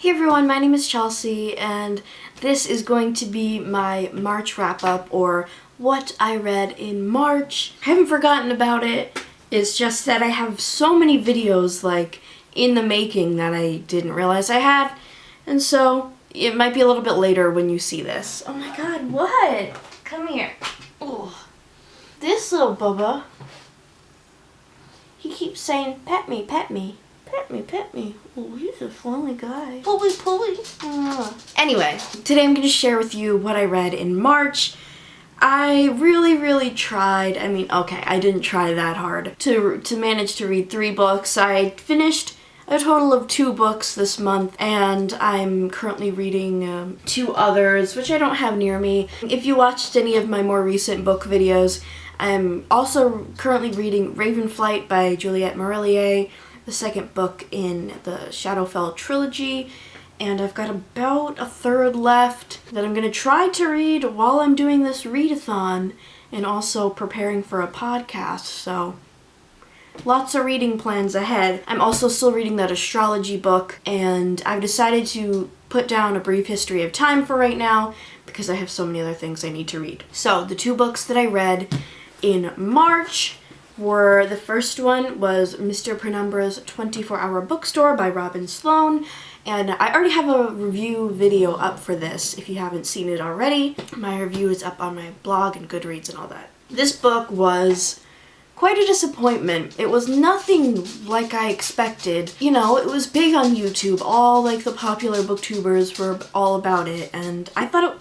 Hey everyone, my name is Chelsea, and this is going to be my March wrap-up, or what I read in March. I haven't forgotten about it. It's just that I have so many videos, like, in the making that I didn't realize I had, and so it might be a little bit later when you see this. Oh my god, what? Come here. Oh, this little bubba. He keeps saying, pet me, pet me. Pet me, pet me. Oh, he's a funny guy. Pulley, pulley. Anyway, today I'm going to share with you what I read in March. I really tried. I mean, okay, I didn't try that hard to manage to read 3 books. I finished a total of 2 books this month, and I'm currently reading 2 others, which I don't have near me. If you watched any of my more recent book videos, I'm also currently reading Ravenflight by Juliette Marillier, the second book in the Shadowfell trilogy, and I've got about a third left that I'm going to try to read while I'm doing this readathon and also preparing for a podcast, so lots of reading plans ahead. I'm also still reading that astrology book, and I've decided to put down A Brief History of Time for right now because I have so many other things I need to read. So the 2 books that I read in March were, the first one was Mr. Penumbra's 24-Hour Bookstore by Robin Sloan, and I already have a review video up for this if you haven't seen it already. My review is up on my blog and Goodreads and all that. This book was quite a disappointment. It was nothing like I expected. You know, it was big on YouTube. All like the popular booktubers were all about it, and I thought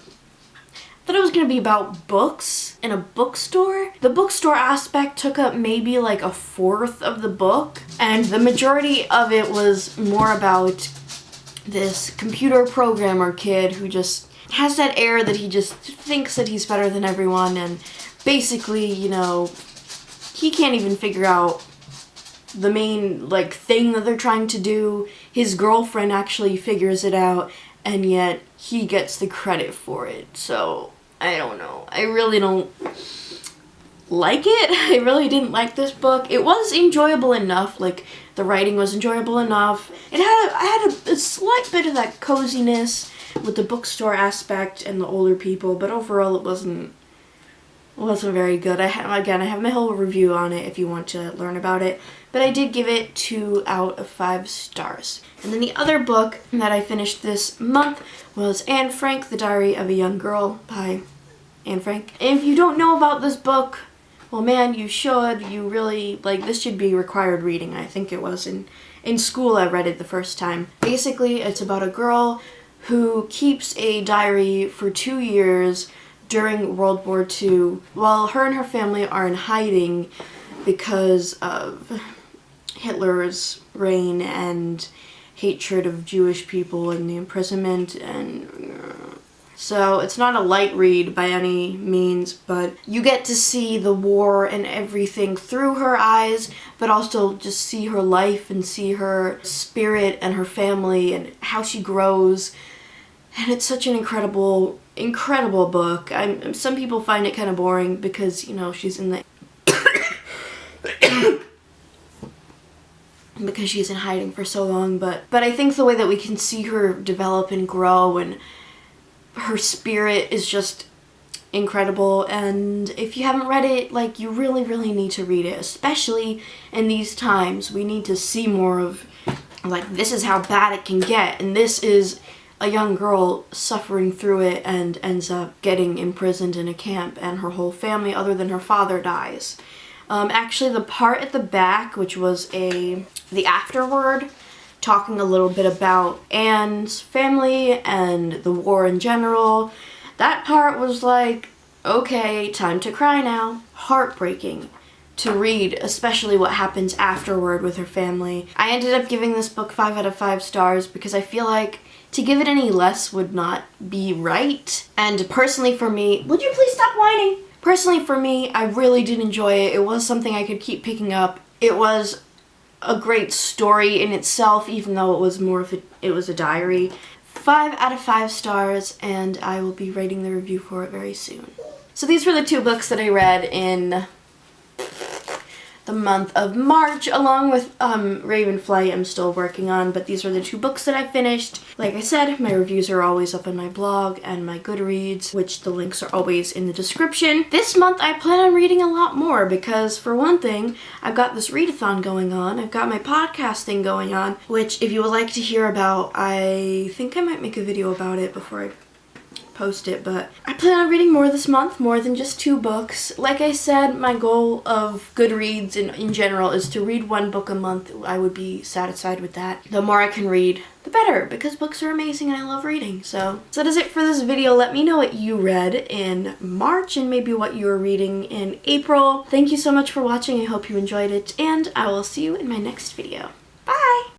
it was going to be about books in a bookstore. The bookstore aspect took up maybe like a fourth of the book, and the majority of it was more about this computer programmer kid who just has that air that he just thinks that he's better than everyone, and basically, you know, he can't even figure out the main like thing that they're trying to do. His girlfriend actually figures it out, and yet he gets the credit for it. So I don't know. I really don't like it. I really didn't like this book. It was enjoyable enough. Like, the writing was enjoyable enough. I had a slight bit of that coziness with the bookstore aspect and the older people, but overall it wasn't very good. I have my whole review on it if you want to learn about it, but I did give it 2 out of 5 stars. And then the other book that I finished this month was Anne Frank, The Diary of a Young Girl by Anne Frank. And if you don't know about this book, well man, you should. You really, like, this should be required reading. I think it was in school I read it the first time. Basically, it's about a girl who keeps a diary for 2 years during World War II, while her and her family are in hiding because of Hitler's reign and hatred of Jewish people and the imprisonment. And so it's not a light read by any means, but you get to see the war and everything through her eyes, but also just see her life and see her spirit and her family and how she grows. And it's such an incredible book. Some people find it kind of boring because, you know, she's in the because she's in hiding for so long, but I think the way that we can see her develop and grow, and her spirit is just incredible. And if you haven't read it, like, you really need to read it, especially in these times. We need to see more of, like, this is how bad it can get, and this is a young girl suffering through it and ends up getting imprisoned in a camp, and her whole family, other than her father, dies. Actually, the part at the back, which was the afterword, talking a little bit about Anne's family and the war in general, that part was like, okay, time to cry now. Heartbreaking to read, especially what happens afterward with her family. I ended up giving this book 5 out of 5 stars because I feel like to give it any less would not be right. And personally for me, would you please stop whining? Personally for me, I really did enjoy it. It was something I could keep picking up. It was a great story in itself, even though it was it was a diary. 5 out of 5 stars, and I will be writing the review for it very soon. So these were the 2 books that I read in the month of March, along with Ravenflight I'm still working on, but these are the 2 books that I finished. Like I said, my reviews are always up on my blog and my Goodreads, which the links are always in the description. This month I plan on reading a lot more because, for one thing, I've got this readathon going on, I've got my podcasting going on, which if you would like to hear about, I think I might make a video about it before I post it, but I plan on reading more this month, more than just 2 books. Like I said, my goal of Goodreads in general is to read 1 book a month. I would be satisfied with that. The more I can read, the better, because books are amazing and I love reading. So that is it for this video. Let me know what you read in March and maybe what you are reading in April. Thank you so much for watching. I hope you enjoyed it, and I will see you in my next video.